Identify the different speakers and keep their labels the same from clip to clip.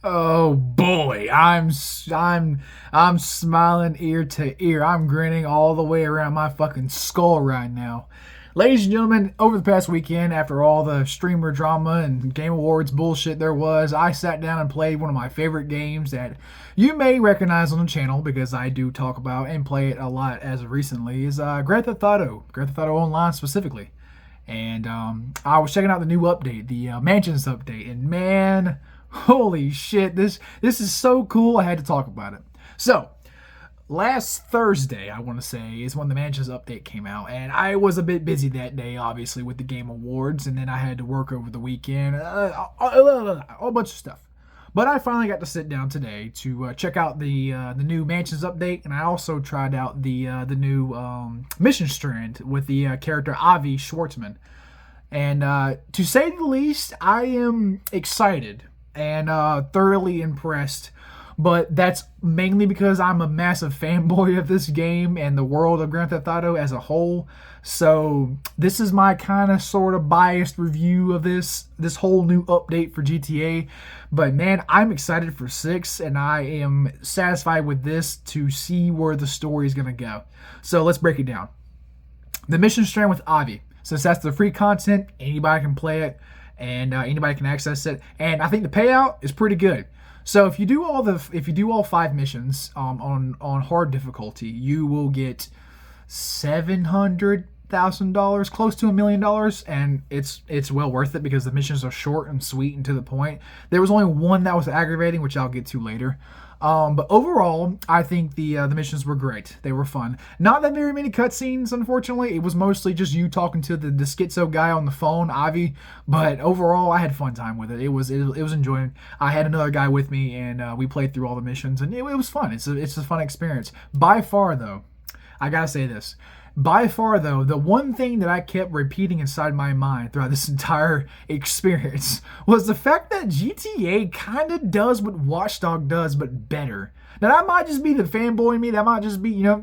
Speaker 1: Oh boy, I'm smiling ear to ear. I'm grinning all the way around my fucking skull right now. Ladies and gentlemen, over the past weekend, after all the streamer drama and Game Awards bullshit there was, I sat down and played one of my favorite games that you may recognize on the channel because I do talk about and play it a lot as of recently, is Grand Theft Auto. Grand Theft Auto Online specifically. And I was checking out the new update, the Mansions update, and man, holy shit, this is so cool. I had to talk about it. So, last Thursday, I want to say, is when the Mansions update came out, and I was a bit busy that day, obviously, with the Game Awards, and then I had to work over the weekend, a whole bunch of stuff. But I finally got to sit down today to check out the new Mansions update, and I also tried out the new mission strand with the character Avi Schwartzman. And to say the least, I am excited and thoroughly impressed. But that's mainly because I'm a massive fanboy of this game and the world of Grand Theft Auto as a whole. So this is my kind of sort of biased review of this whole new update for GTA. But man, I'm excited for 6, and I am satisfied with this to see where the story is going to go. So let's break it down. The mission strand with Avi. Since that's the free content, anybody can play it and anybody can access it. And I think the payout is pretty good. So if you do all 5 missions on hard difficulty, you will get $700,000, close to $1 million, and it's well worth it because the missions are short and sweet and to the point. There was only one that was aggravating, which I'll get to later. But overall, I think the missions were great. They were fun. Not that very many cutscenes, unfortunately. It was mostly just you talking to the schizo guy on the phone, Avi. But overall, I had fun time with it. It was enjoying. I had another guy with me, and we played through all the missions, and it was fun. It's a fun experience. By far, though, I gotta say this. By far, though, the one thing that I kept repeating inside my mind throughout this entire experience was the fact that GTA kind of does what Watch Dogs does, but better. Now, that might just be the fanboy in me. That might just be, I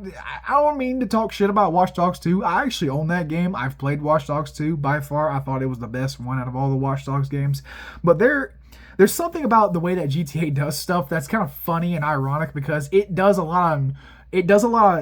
Speaker 1: don't mean to talk shit about Watch Dogs 2. I actually own that game. I've played Watch Dogs 2. By far, I thought it was the best one out of all the Watch Dogs games. But there's something about the way that GTA does stuff that's kind of funny and ironic because it does a lot of,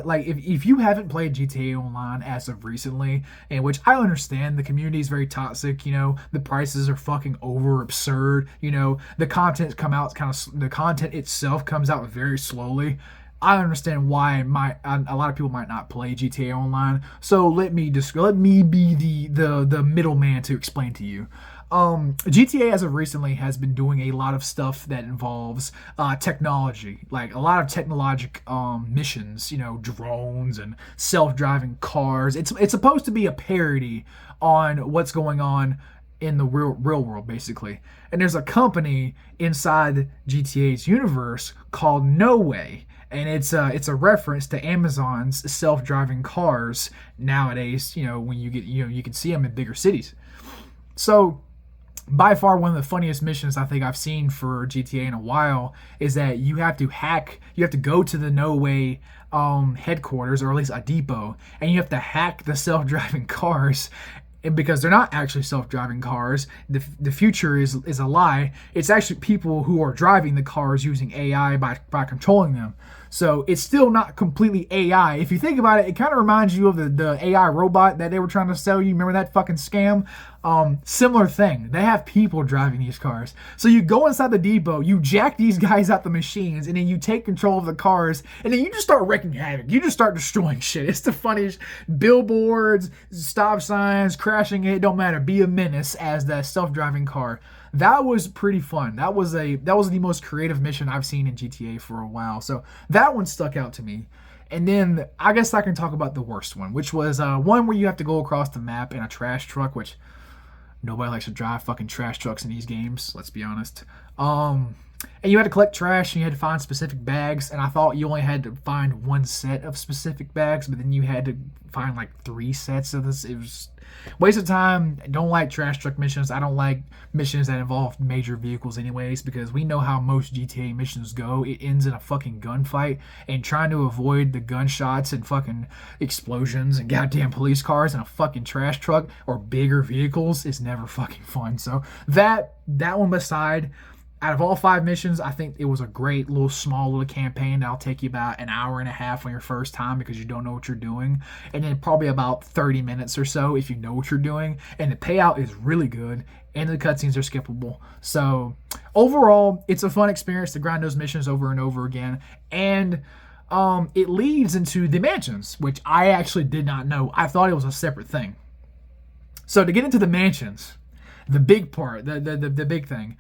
Speaker 1: like, if you haven't played GTA Online as of recently, in which I understand the community is very toxic, the prices are fucking over absurd, the content itself comes out very slowly. I understand why a lot of people might not play GTA Online. So let me be the middleman to explain to you. GTA as of recently has been doing a lot of stuff that involves technology, like a lot of technological missions, drones and self-driving cars. It's supposed to be a parody on what's going on in the real world, basically. And there's a company inside GTA's universe called No Way. And it's a reference to Amazon's self-driving cars nowadays. When you can see them in bigger cities. So, by far one of the funniest missions I think I've seen for GTA in a while is that you have to go to the No Way headquarters, or at least a depot, and you have to hack the self-driving cars. And because they're not actually self-driving cars, the future is a lie. It's actually people who are driving the cars using AI by controlling them. So it's still not completely AI. If you think about it, it kind of reminds you of the AI robot that they were trying to sell you. Remember that fucking scam? Similar thing. They have people driving these cars. So you go inside the depot, you jack these guys out the machines, and then you take control of the cars, and then you just start wreaking havoc. You just start destroying shit. It's the funniest. Billboards, stop signs, crashing it, don't matter. Be a menace as that self-driving car. That was pretty fun. That was the most creative mission I've seen in GTA for a while. So that one stuck out to me. And then I guess I can talk about the worst one, which was one where you have to go across the map in a trash truck, which nobody likes to drive fucking trash trucks in these games, let's be honest. And you had to collect trash and you had to find specific bags. And I thought you only had to find one set of specific bags, but then you had to find like 3 sets of this. It was waste of time. I don't like trash truck missions. I don't like missions that involve major vehicles anyways, because we know how most GTA missions go. It ends in a fucking gunfight, and trying to avoid the gunshots and fucking explosions and goddamn police cars and a fucking trash truck or bigger vehicles is never fucking fun. So that one aside, out of all 5 missions, I think it was a great little small little campaign that'll take you about an hour and a half on your first time because you don't know what you're doing, and then probably about 30 minutes or so if you know what you're doing. And the payout is really good, and the cutscenes are skippable. So overall, it's a fun experience to grind those missions over and over again. And it leads into the mansions, which I actually did not know. I thought it was a separate thing. So to get into the mansions, the big part, the big thing.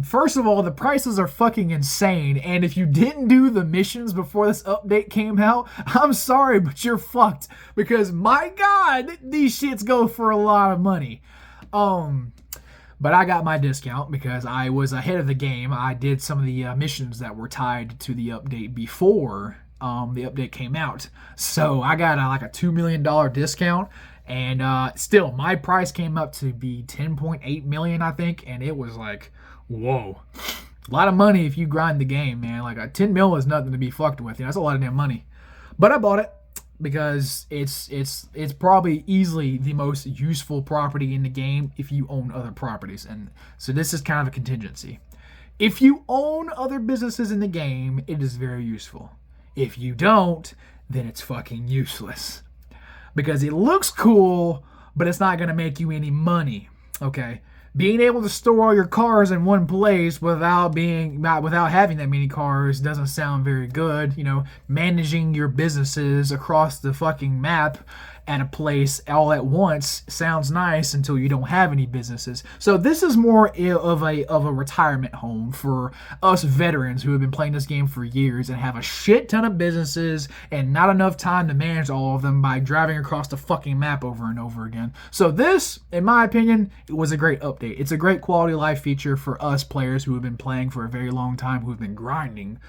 Speaker 1: First of all, the prices are fucking insane. And if you didn't do the missions before this update came out, I'm sorry, but you're fucked. Because my God, these shits go for a lot of money. But I got my discount because I was ahead of the game. I did some of the missions that were tied to the update before the update came out. So I got like a $2 million discount. And still, my price came up to be $10.8 million, I think, and it was like, whoa, a lot of money if you grind the game, man. Like a 10 mil is nothing to be fucked with. You know, that's a lot of damn money. But I bought it because it's probably easily the most useful property in the game if you own other properties, and so this is kind of a contingency. If you own other businesses in the game, it is very useful. If you don't, then it's fucking useless. Because it looks cool, but it's not going to make you any money, okay? Being able to store all your cars in one place without having that many cars doesn't sound very good. You know, managing your businesses across the fucking map at a place all at once sounds nice until you don't have any businesses. So this is more of a retirement home for us veterans who have been playing this game for years and have a shit ton of businesses and not enough time to manage all of them by driving across the fucking map over and over again. So this, in my opinion, it was a great update. It's a great quality of life feature for us players who have been playing for a very long time, who have been grinding.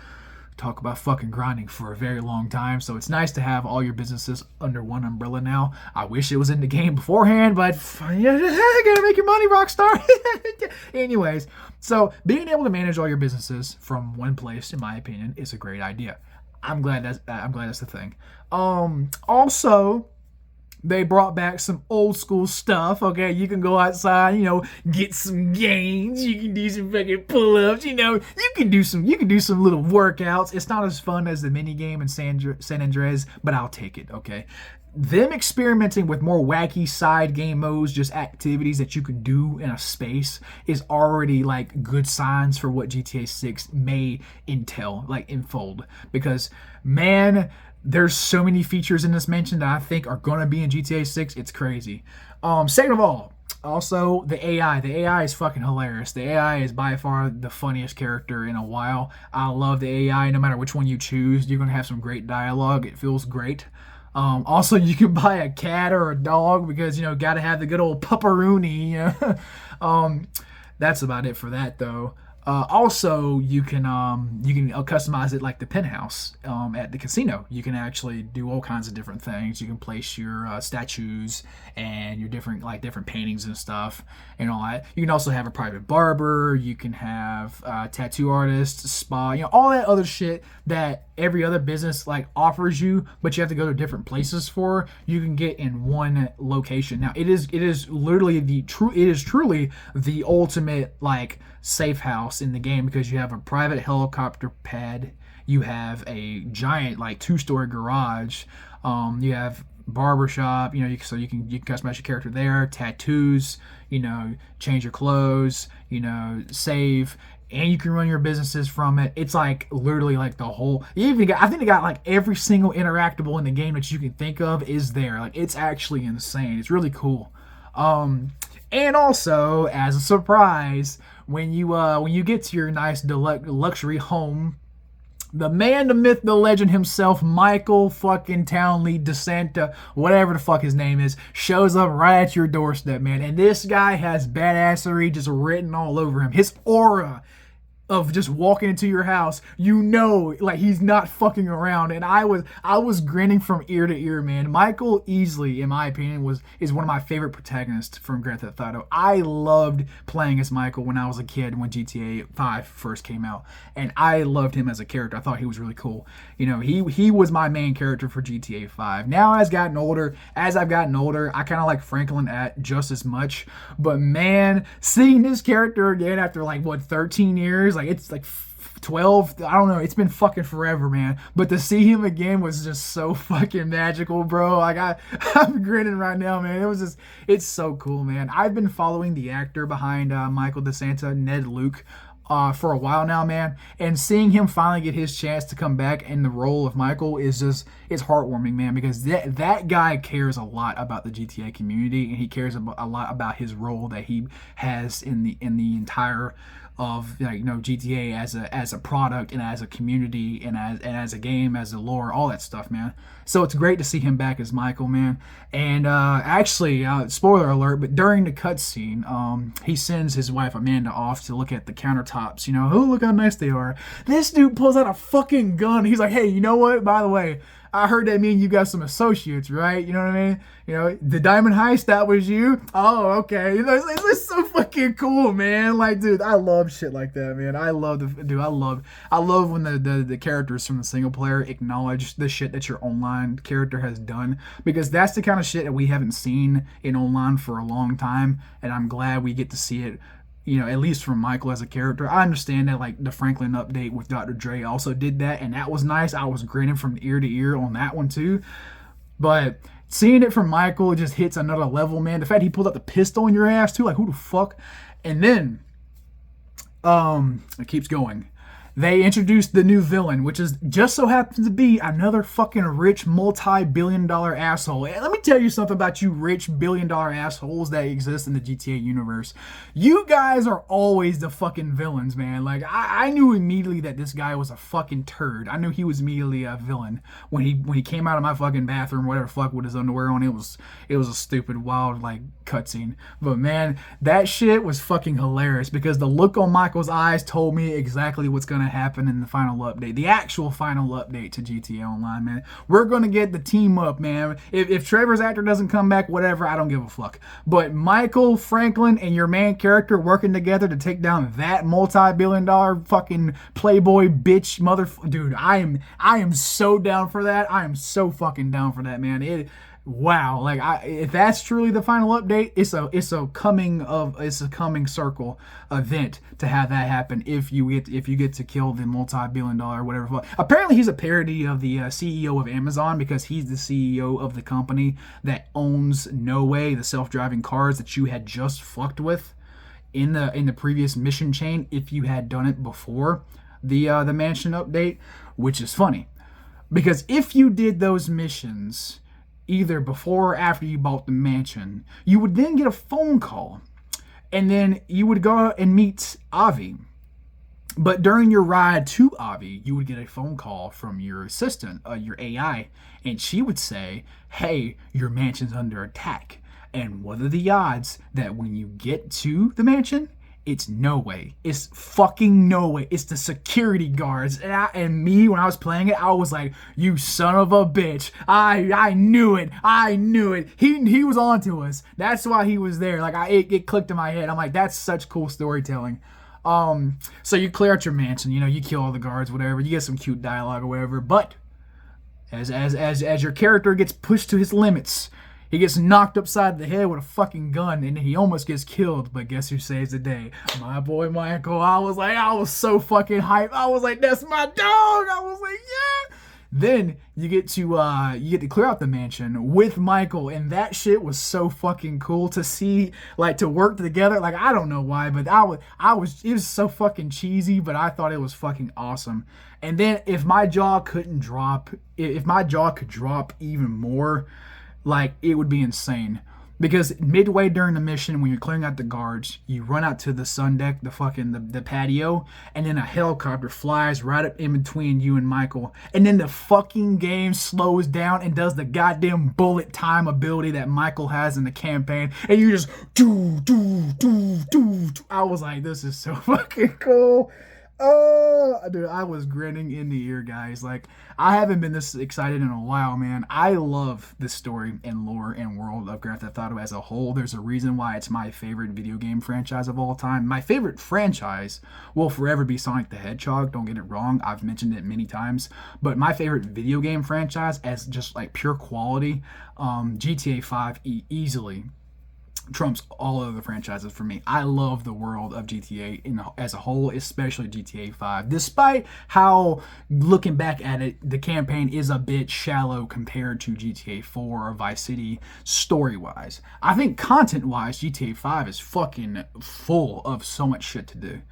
Speaker 1: Talk about fucking grinding for a very long time. So it's nice to have all your businesses under one umbrella now. I wish it was in the game beforehand, but gotta make your money, Rockstar. Anyways, so being able to manage all your businesses from one place, in my opinion, is a great idea. I'm glad that's the thing. Also, they brought back some old school stuff, okay? You can go outside, you know, get some gains. You can do some fucking pull-ups, you know. You can do some little workouts. It's not as fun as the minigame in San Andreas, but I'll take it, okay? Them experimenting with more wacky side game modes, just activities that you can do in a space, is already like good signs for what GTA 6 may entail, like unfold. Because, man, there's so many features in this mansion that I think are going to be in GTA 6. It's crazy. Second of all, also the AI. The AI is fucking hilarious. The AI is by far the funniest character in a while. I love the AI. No matter which one you choose, you're going to have some great dialogue. It feels great. Also, you can buy a cat or a dog because, you know, got to have the good old pupperoonie. You know? That's about it for that, though. Also, you can customize it like the penthouse at the casino. You can actually do all kinds of different things. You can place your statues and your different paintings and stuff and all that. You can also have a private barber. You can have tattoo artists, spa, you know, all that other shit that every other business like offers you, but you have to go to different places for. You can get in one location. Now, it is truly the ultimate like safe house in the game because you have a private helicopter pad, you have a giant like 2-story garage, you have barbershop, you know, so you can customize your character there, tattoos, you know, change your clothes, you know, save, and you can run your businesses from it. It's like literally like the whole, I think they got like every single interactable in the game that you can think of is there. Like, it's actually insane. It's really cool. And also, as a surprise, when you get to your nice luxury home, the man, the myth, the legend himself, Michael fucking Townley DeSanta, whatever the fuck his name is, shows up right at your doorstep, man. And this guy has badassery just written all over him. His aura of just walking into your house, like he's not fucking around. And I was grinning from ear to ear, man. Michael Easley, in my opinion, is one of my favorite protagonists from Grand Theft Auto. I loved playing as Michael when I was a kid, when GTA 5 first came out, and I loved him as a character. I thought he was really cool. He was my main character for GTA 5. Now as I've gotten older, I kind of like Franklin at just as much. But man, seeing this character again after like what 13 years, like it's like 12, I don't know, it's been fucking forever, man. But to see him again was just so fucking magical, bro. Like I'm grinning right now, man. It's so cool, man. I've been following the actor behind Michael DeSanta, Ned Luke, for a while now, man, and seeing him finally get his chance to come back in the role of Michael it's heartwarming, man, because that guy cares a lot about the GTA community, and he cares a lot about his role that he has in the entire of, like, GTA as a product and as a community and as a game, as a lore, all that stuff, man. So it's great to see him back as Michael, man. And actually, spoiler alert, but during the cutscene, he sends his wife Amanda off to look at the countertops. Oh, look how nice they are. This dude pulls out a fucking gun. He's like, hey, you know what? By the way, I heard that mean you got some associates, right? You know what I mean? The Diamond Heist, that was you? Oh, okay. It's so fucking cool, man. Like, dude, I love shit like that, man. I love when the characters from the single player acknowledge the shit that your online character has done, because that's the kind of shit that we haven't seen in online for a long time, and I'm glad we get to see it. At least from Michael as a character. I understand that, like, the Franklin update with Dr. Dre also did that, and that was nice. I was grinning from ear to ear on that one too. But seeing it from Michael just hits another level, man. The fact he pulled out the pistol in your ass too, like, who the fuck? And then, it keeps going. They introduced the new villain, which is just so happens to be another fucking rich multi-billion-dollar asshole. And let me tell you something about you rich billion-dollar assholes that exist in the GTA universe. You guys are always the fucking villains, man. Like, I knew immediately that this guy was a fucking turd. I knew he was immediately a villain when he came out of my fucking bathroom, whatever fuck, with his underwear on. It was a stupid, wild, like, cutscene. But man, that shit was fucking hilarious, because the look on Michael's eyes told me exactly what's gonna happen in the final update, the actual final update to GTA Online, man. We're gonna get the team up, man. If Trevor's actor doesn't come back, whatever, I don't give a fuck. But Michael, Franklin, and your main character working together to take down that multi-billion-dollar fucking playboy bitch dude, I am so down for that. I am so fucking down for that, man. Wow, like, if that's truly the final update, it's a coming circle event to have that happen. If you get to kill the multi-billion-dollar whatever. Apparently, he's a parody of the CEO of Amazon, because he's the CEO of the company that owns No Way, the self-driving cars that you had just fucked with in the previous mission chain. If you had done it before the mansion update, which is funny, because if you did those missions either before or after you bought the mansion, you would then get a phone call, and then you would go out and meet Avi. But during your ride to Avi, you would get a phone call from your assistant, your AI, and she would say, hey, your mansion's under attack. And what are the odds that when you get to the mansion, it's No Way. It's fucking No Way. It's the security guards. And me, when I was playing it, I was like, you son of a bitch. I knew it. I knew it. He was on to us. That's why he was there. Like, it clicked in my head. I'm like, that's such cool storytelling. So you clear out your mansion, you kill all the guards, whatever. You get some cute dialogue or whatever. But as your character gets pushed to his limits, he gets knocked upside the head with a fucking gun, and he almost gets killed. But guess who saves the day? My boy Michael. I was so fucking hyped. I was like, that's my dog. I was like, yeah. Then you get to clear out the mansion with Michael, and that shit was so fucking cool to see, like, to work together. Like, I don't know why, but it was so fucking cheesy, but I thought it was fucking awesome. And then if my jaw could drop even more, like, it would be insane. Because midway during the mission, when you're clearing out the guards, you run out to the sun deck, the patio, and then a helicopter flies right up in between you and Michael. And then the fucking game slows down and does the goddamn bullet time ability that Michael has in the campaign. And you just do. I was like, this is so fucking cool. Oh, dude, I was grinning in the ear, guys. Like, I haven't been this excited in a while, man. I love the story and lore and world of Grand Theft Auto as a whole. There's a reason why it's my favorite video game franchise of all time. My favorite franchise will forever be Sonic the Hedgehog. Don't get it wrong. I've mentioned it many times. But my favorite video game franchise, as just like pure quality, GTA 5 easily trumps all other franchises for me. I love the world of GTA as a whole, especially GTA 5. Despite how, looking back at it, the campaign is a bit shallow compared to GTA 4 or Vice City story-wise. I think content-wise, GTA 5 is fucking full of so much shit to do.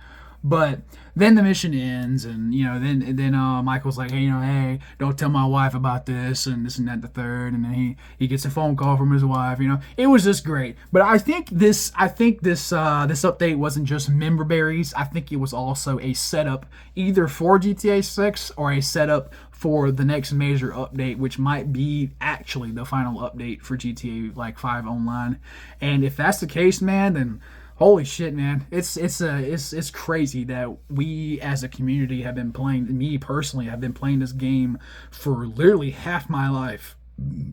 Speaker 1: But then the mission ends, and then Michael's like, hey, don't tell my wife about this, and this and that, the third, and then he gets a phone call from his wife. It was just great. But I think this update wasn't just member berries. I think it was also a setup either for GTA 6 or a setup for the next major update, which might be actually the final update for GTA like 5 Online. And if that's the case, man, then holy shit, man! It's crazy that we as a community have been playing. Me personally, have been playing this game for literally half my life.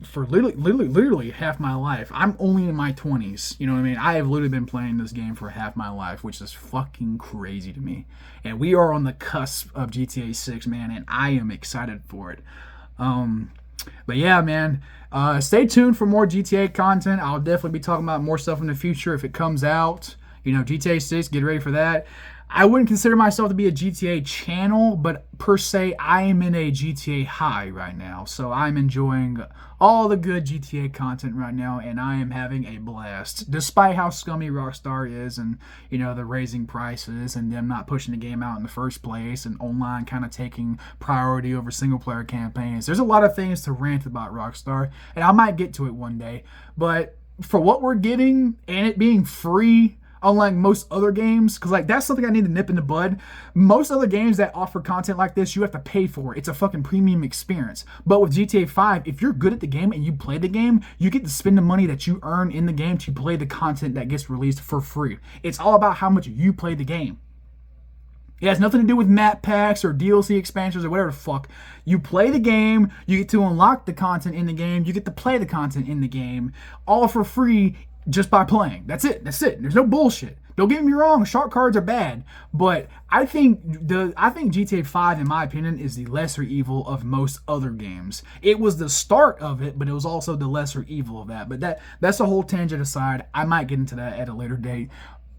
Speaker 1: For literally half my life. I'm only in my 20s. You know what I mean? I have literally been playing this game for half my life, which is fucking crazy to me. And we are on the cusp of GTA 6, man, and I am excited for it. But yeah, man, stay tuned for more GTA content. I'll definitely be talking about more stuff in the future if it comes out. GTA 6, get ready for that. I wouldn't consider myself to be a GTA channel, but per se, I am in a GTA high right now. So I'm enjoying all the good GTA content right now, and I am having a blast. Despite how scummy Rockstar is and, the raising prices and them not pushing the game out in the first place and online kind of taking priority over single-player campaigns. There's a lot of things to rant about Rockstar, and I might get to it one day. But for what we're getting and it being free, unlike most other games, because that's something I need to nip in the bud. Most other games that offer content like this, you have to pay for it. It's a fucking premium experience. But with GTA 5, if you're good at the game and you play the game, you get to spend the money that you earn in the game to play the content that gets released for free. It's all about how much you play the game. It has nothing to do with map packs or DLC expansions or whatever the fuck. You play the game, you get to unlock the content in the game, you get to play the content in the game, all for free just by playing. That's it. There's no bullshit. Don't get me wrong, shark cards are bad, but I think GTA 5, in my opinion, is the lesser evil of most other games. It was the start of it, but it was also the lesser evil of that. But that's a whole tangent aside. I might get into that at a later date.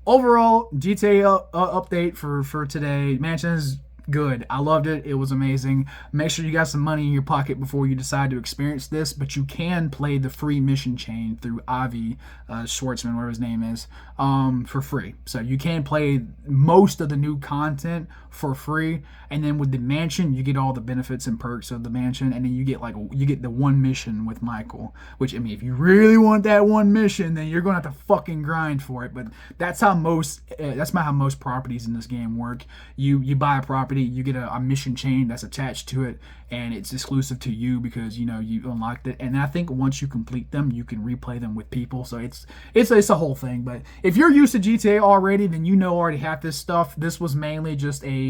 Speaker 1: Overall, GTA update for today. Mansion's good. I loved it. It was amazing. Make sure you got some money in your pocket before you decide to experience this, but you can play the free mission chain through Avi Schwartzman, whatever his name is, for free. So you can play most of the new content for free, and then with the mansion, you get all the benefits and perks of the mansion, and then you get the one mission with Michael, which, I mean, if you really want that one mission, then you're going to have to fucking grind for it, but that's how most properties in this game work. You buy a property, you get a mission chain that's attached to it, and it's exclusive to you because you unlocked it. And I think once you complete them, you can replay them with people. So it's a whole thing. But if you're used to GTA already, then already have this stuff. This was mainly just a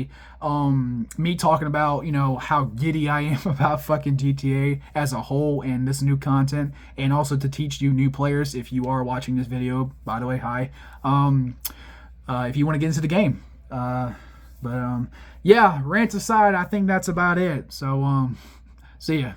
Speaker 1: me talking about how giddy I am about fucking GTA as a whole and this new content, and also to teach you new players. If you are watching this video, by the way, hi. If you want to get into the game. Yeah, rants aside, I think that's about it. So, see ya.